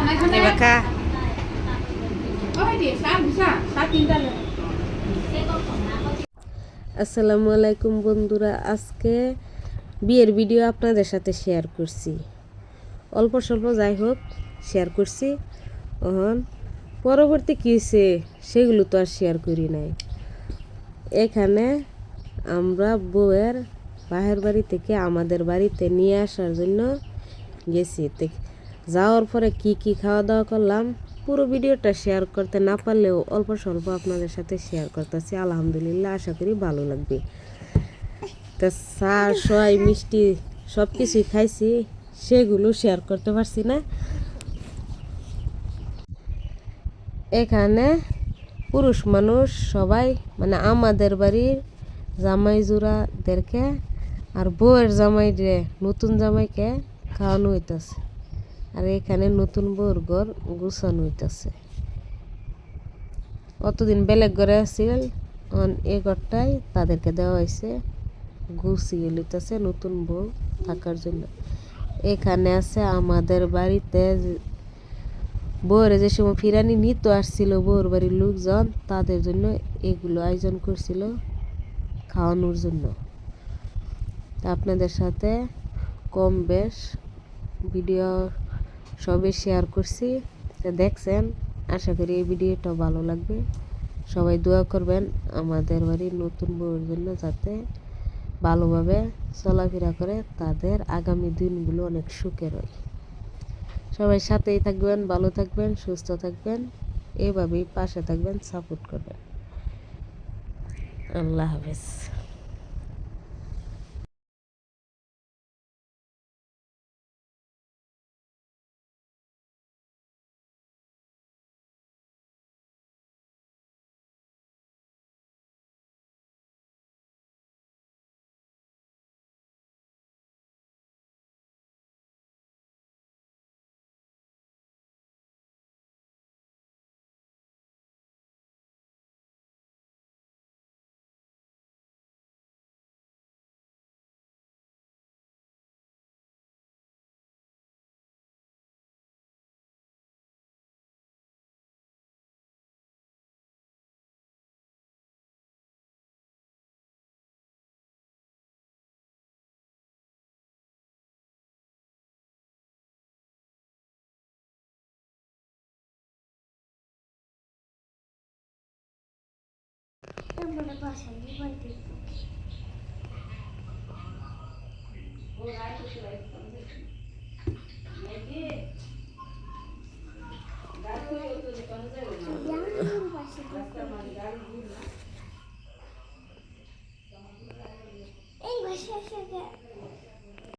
Rebecca. আসসালামু আলাইকুম বন্ধুরা, আজকে বিয়ের ভিডিও আপনাদের সাথে শেয়ার করছি। অল্প স্বল্প যাই হোক শেয়ার করছি। এখন পরবর্তী কী হয়েছে সেগুলো তো আর শেয়ার করি নাই। এখানে আমরা বউয়ের বাহের বাড়ি থেকে আমাদের বাড়িতে নিয়ে আসার জন্য গেছি। যাওয়ার পরে কি কি খাওয়া দাওয়া করলাম পুরো ভিডিওটা শেয়ার করতে না পারলেও অল্প স্বল্প আপনাদের সাথে শেয়ার করতেছি। আলহামদুলিল্লাহ, আশা করি ভালো লাগবে। তা চা সয় মিষ্টি সব কিছুই খাইছি, সেগুলো শেয়ার করতে পারছি না। এখানে পুরুষ মানুষ সবাই মানে আমাদের বাড়ির জামাই জোড়াদেরকে আর বউয়ের জামাই রে নতুন জামাইকে খাওয়ানো হইতেছে। আর এখানে নতুন বউর ঘর গুছানো হইতেছে। অতদিন বেলেগ ঘরে আসছিল, এই ঘরটাই তাদেরকে দেওয়া হয়েছে, গুছিয়ে লইতেছে নতুন বউ থাকার জন্য। এখানে আছে আমাদের বাড়িতে বউরে যে সময় ফিরানি নিতে আসছিল বউর বাড়ির লোকজন, তাদের জন্য এগুলো আয়োজন করছিল খাওয়ানোর জন্য। আপনাদের সাথে কম বেশ ভিডিও সবে শেয়ার করছি, দেখছেন। আশা করি এই ভিডিওটা ভালো লাগবে। সবাই দোয়া করবেন আমাদের বাড়ির নতুন বউর জন্য, যাতে ভালোভাবে চলাফেরা করে, তাদের আগামী দিনগুলো অনেক সুখের হয়। সবাই সাথেই থাকবেন, ভালো থাকবেন, সুস্থ থাকবেন, এভাবেই পাশে থাকবেন, সাপোর্ট করবেন। আল্লাহ হাফেজ। এই ভাষা